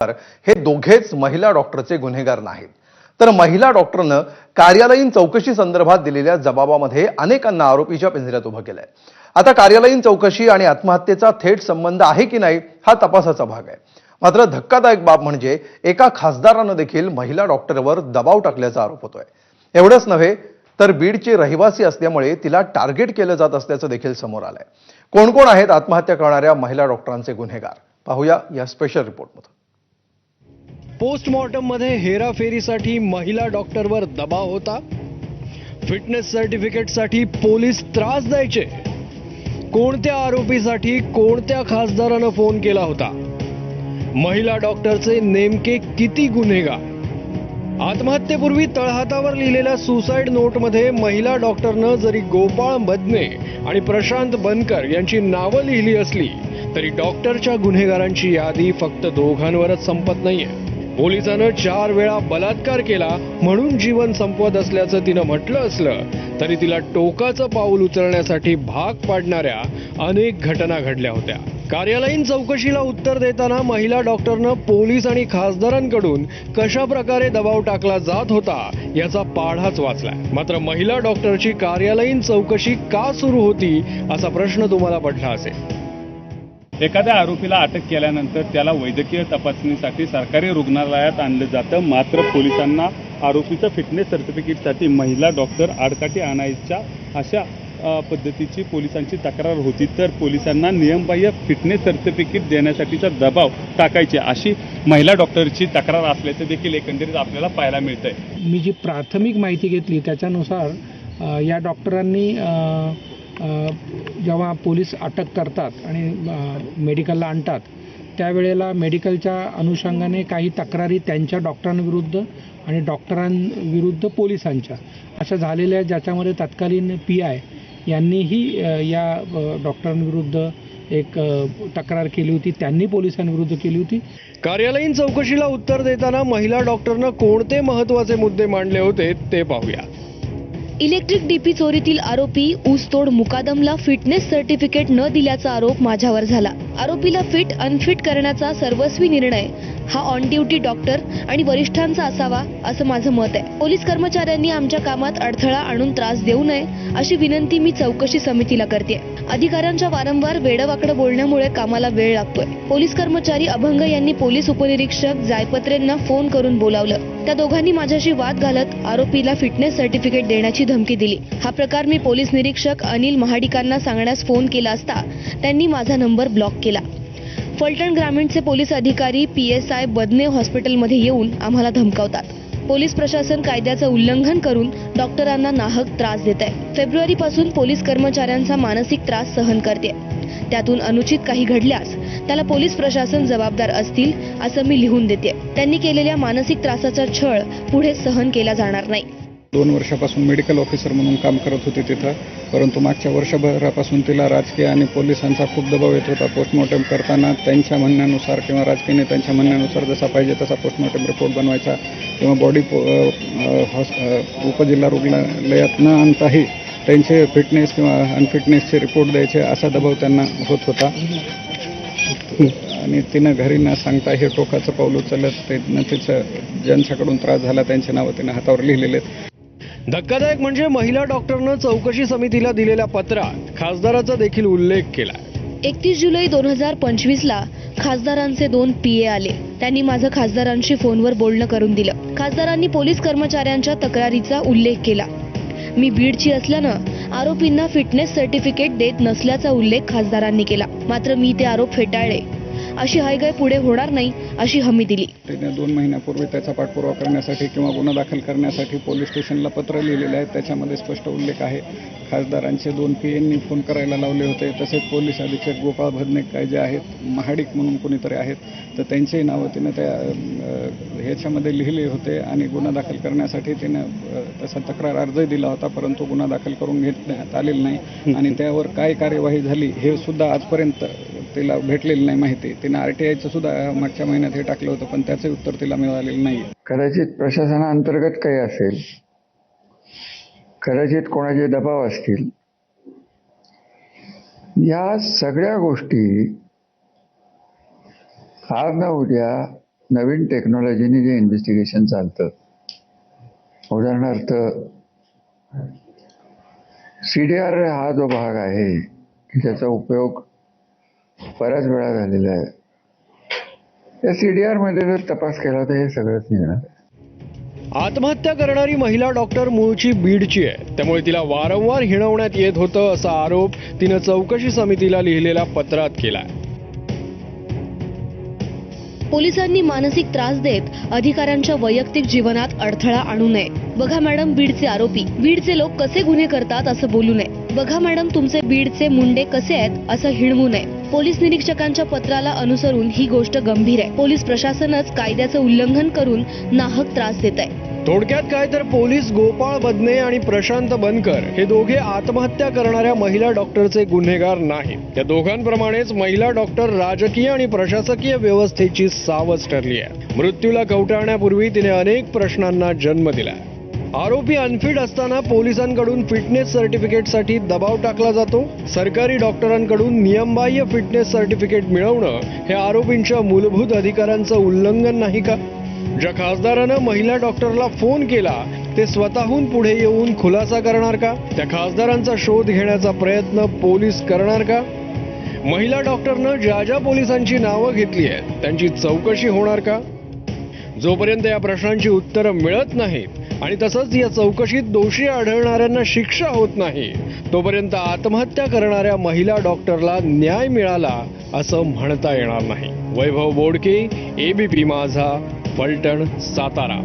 हे दोघेच महिला डॉक्टरचे गुन्हेगार नाहीत, तर महिला डॉक्टरनं कार्यालयीन चौकशी संदर्भात दिलेल्या जबाबामध्ये अनेकांना आरोपीच्या पिंजऱ्यात उभं केलंय। आता कार्यालयीन चौकशी आणि आत्महत्येचा थेट संबंध आहे की नाही हा तपासाचा भाग आहे। मात्र धक्कादायक बाब म्हणजे एका खासदारानं देखील महिला डॉक्टरवर दबाव टाकल्याचा आरोप होतोय। एवढंच नव्हे तर बीडचे रहिवासी असल्यामुळे तिला टार्गेट केलं जात असल्याचं देखील समोर आलंय। कोण कोण आहेत आत्महत्या करणाऱ्या महिला डॉक्टरांचे गुन्हेगार पाहूया या स्पेशल रिपोर्टमध्ये। पोस्टमॉर्टम मध्ये हेराफेरीसाठी महिला डॉक्टरवर दबाव होता। फिटनेस सर्टिफिकेटसाठी पोलीस त्रास द्यायचे। कोणत्या आरोपीसाठी कोणत्या खासदारानं फोन केला होता? महिला डॉक्टरचे नेमके किती गुन्हेगार? आत्महत्येपूर्वी तळहातावर लिहिलेल्या सुसाईड नोटमध्ये महिला डॉक्टरनं जरी गोपाळ मदने आणि प्रशांत बनकर यांची नावं लिहिली असली तरी डॉक्टरच्या गुन्हेगारांची यादी फक्त दोघांवरच संपत नाहीये। पोलिसांनं 4 वेळा बलात्कार केला म्हणून जीवन संपवत असल्याचं तिनं म्हटलं असलं तरी तिला टोकाचं पाऊल उचलण्यासाठी भाग पाडणाऱ्या अनेक घटना घडल्या होत्या। कार्यालयीन चौकशीला उत्तर देताना महिला डॉक्टरनं पोलीस आणि खासदारांकडून कशा प्रकारे दबाव टाकला जात होता याचा पाढाच वाचलाय। मात्र महिला डॉक्टरची कार्यालयीन चौकशी का सुरू होती असा प्रश्न तुम्हाला पडला असेल। एखाद्या आरोपीला अटक केल्यानंतर त्याला वैद्यकीय तपासणीसाठी सरकारी रुग्णालयात आणलं जातं। मात्र पोलिसांना आरोपीचं फिटनेस सर्टिफिकेटसाठी महिला डॉक्टर आडकाठी आणायच्या अशा पद्धतीची पोलिसांची तक्रार होती, तर पोलिसांना नियमबाह्य फिटनेस सर्टिफिकेट देण्यासाठीचा दबाव टाकायचे अशी महिला डॉक्टरची तक्रार असल्याचं देखील एकंदरीत आपल्याला पाहायला मिळतंय। मी जी प्राथमिक माहिती घेतली त्याच्यानुसार या डॉक्टरांनी जेव्हा पोलीस अटक करतात आणि मेडिकलला आणतात त्यावेळेला मेडिकलच्या अनुषंगाने काही तक्रारी त्यांच्या डॉक्टरांविरुद्ध आणि डॉक्टरांविरुद्ध पोलिसांच्या अशा झालेल्या, ज्याच्यामध्ये तत्कालीन PI यांनीही या डॉक्टरांविरुद्ध एक तक्रार केली होती, त्यांनी पोलिसांविरुद्ध केली होती। कार्यालयीन चौकशीला उत्तर देताना महिला डॉक्टरनं कोणते महत्त्वाचे मुद्दे मांडले होते ते पाहूया। इलेक्ट्रिक डीपी चोरीतील आरोपी ऊसतोड मुकादमला फिटनेस सर्टिफिकेट न दिल्याचा आरोप माझ्यावर झाला। आरोपीला फिट अनफिट करण्याचा सर्वस्वी निर्णय हा ऑन ड्युटी डॉक्टर आणि वरिष्ठांचा असावा असं माझं मत आहे। पोलीस कर्मचाऱ्यांनी आमच्या कामात अडथळा आणून त्रास देऊ नये अशी विनंती मी चौकशी समितीला करते। अधिकाऱ्यांच्या वारंवार वेडवाकडं बोलण्यामुळे कामाला वेळ लागतोय। पोलीस कर्मचारी अभंग यांनी पोलीस उपनिरीक्षक जायपत्रेंना फोन करून बोलावलं। त्या दोघांनी माझ्याशी वाद घालत आरोपीला फिटनेस सर्टिफिकेट देण्याची धमकी दिली। हा प्रकार मी पोलीस निरीक्षक अनिल महाडिकांना सांगण्यास फोन केला असता त्यांनी माझा नंबर ब्लॉक केला। फलटण ग्रामीणचे पोलीस अधिकारी PSI बदने हॉस्पिटलमध्ये येऊन आम्हाला धमकावतात। पोलीस प्रशासन कायद्याचं उल्लंघन करून डॉक्टरांना नाहक त्रास देत आहे। फेब्रुवारीपासून पोलीस कर्मचाऱ्यांचा मानसिक त्रास सहन करते। त्यातून अनुचित काही घडल्यास त्याला पोलीस प्रशासन जबाबदार असतील असं मी लिहून देते। त्यांनी केलेल्या मानसिक त्रासाचा छळ पुढे सहन केला जाणार नाही। 2 वर्षापासून मेडिकल ऑफिसर म्हणून काम करत होते तिथं, परंतु मागच्या वर्षभरापासून तिला राजकीय आणि पोलिसांचा खूप दबाव येत होता। पोस्टमॉर्टम करताना त्यांच्या म्हणण्यानुसार किंवा राजकीय नेत्यांच्या म्हणण्यानुसार जसा पाहिजे तसा पोस्टमॉर्टम रिपोर्ट बनवायचा किंवा बॉडी उपजिल्हा रुग्णालयात न आणताही त्यांचे फिटनेस किंवा अनफिटनेसचे रिपोर्ट द्यायचे असा दबाव त्यांना होत होता। आणि तिनं घरी न सांगता हे टोकाचं पाऊल उचलत तिचं ज्यांच्याकडून त्रास झाला त्यांचे नावं तिनं हातावर लिहिलेले आहेत। धक्कादायक म्हणजे महिला डॉक्टरनं चौकशी समितीला दिलेल्या पत्रात खासदाराचा देखील उल्लेख केला। 31 जुलै 2025 ला खासदारांचे 2 PA आले। त्यांनी माझं खासदारांशी फोनवर बोलणं करून दिलं। खासदारांनी पोलीस कर्मचाऱ्यांच्या तक्रारीचा उल्लेख केला। मी बीडची असल्यानं आरोपींना फिटनेस सर्टिफिकेट देत नसल्याचा उल्लेख खासदारांनी केला। मात्र मी ते आरोप फेटाळले। अशी हायगाय पुढे होणार नाही अशी हमी दिली। 2 महिन्यापूर्वी त्याचा पाठपुरावा करण्यासाठी किंवा गुन्हा दाखल करण्यासाठी पोलीस स्टेशनला पत्र लिहिलेले आहे। त्याच्यामध्ये स्पष्ट उल्लेख आहे। खासदारांचे 2 PAंनी फोन करायला लावले होते। तसेच पोलीस अधीक्षक गोपाळ भदने काय जे आहेत, महाडिक म्हणून कोणीतरी आहेत, तर त्यांचेही नावं तिनं त्या ह्याच्यामध्ये लिहिले होते आणि गुन्हा दाखल करण्यासाठी तिनं तसा तक्रार अर्जही दिला होता, परंतु गुन्हा दाखल करून घेण्यात आलेला नाही आणि त्यावर काय कार्यवाही झाली हे सुद्धा आजपर्यंत तिला भेटलेली नाही माहिती। तिनं RTIचं सुद्धा मागच्या महिन्यात हे टाकलं होतं, पण त्याचे उत्तर तिला मिळालेलं नाही। कदाचित प्रशासनाअंतर्गत काही असेल, कदाचित कोणाचे दबाव असतील, या सगळ्या गोष्टी आज ना उद्या नवीन टेक्नॉलॉजीने जे इन्व्हेस्टिगेशन चालतं, उदाहरणार्थ CDR हा जो भाग आहे की ज्याचा उपयोग बऱ्याच वेळा झालेला आहे, त्या CDR मध्ये जर तपास केला तर हे सगळंच निघणार आहे. आत्महत्या करणारी महिला डॉक्टर मूळची बीडची आहे, त्यामुळे तिला वारंवार हिणवण्यात येत होतं असा आरोप तिनं चौकशी समितीला लिहिलेल्या पत्रात केलाय. पोलिसांनी मानसिक त्रास देत अधिकाऱ्यांच्या वैयक्तिक जीवनात अडथळा आणू नये. बघा मॅडम, बीडचे आरोपी, बीडचे लोक कसे गुन्हे करतात असं बोलू नये. बघा मॅडम, तुमचे बीडचे मुंडे कसे आहेत असं हिणवू नये. पोलीस निरीक्षकांच्या पत्राला अनुसरून ही गोष्ट गंभीर आहे. पोलीस प्रशासनच कायद्याचं उल्लंघन करून नाहक त्रास देत आहे. थोडक्यात काय तर पोलीस गोपाळ बदने आणि प्रशांत बनकर हे दोघे आत्महत्या करणाऱ्या महिला डॉक्टरचे गुन्हेगार नाहीत. त्या दोघांप्रमाणेच महिला डॉक्टर राजकीय आणि प्रशासकीय व्यवस्थेची सावज ठरली आहे. मृत्यूला कवटाळण्यापूर्वी तिने अनेक प्रश्नांना जन्म दिलाय. आरोपी अनफिट असताना पोलिसांकडून फिटनेस सर्टिफिकेटसाठी दबाव टाकला जातो. सरकारी डॉक्टरांकडून नियमबाह्य फिटनेस सर्टिफिकेट मिळवणं हे आरोपींच्या मूलभूत अधिकारांचं उल्लंघन नाही का? ज्या खासदारानं महिला डॉक्टरला फोन केला ते स्वतःहून पुढे येऊन खुलासा करणार का? त्या खासदारांचा शोध घेण्याचा प्रयत्न पोलीस करणार का? महिला डॉक्टरनं ज्या ज्या पोलिसांची नावं घेतली आहेत त्यांची चौकशी होणार का? जोपर्यंत या प्रश्नांची उत्तरं मिळत नाहीत आणि तसंच या चौकशीत दोषी आढळणाऱ्यांना शिक्षा होत नाही, तोपर्यंत आत्महत्या करणाऱ्या महिला डॉक्टरला न्याय मिळाला असं म्हणता येणार नाही. वैभव बोडके, ABP माझा, फलटण, सातारा.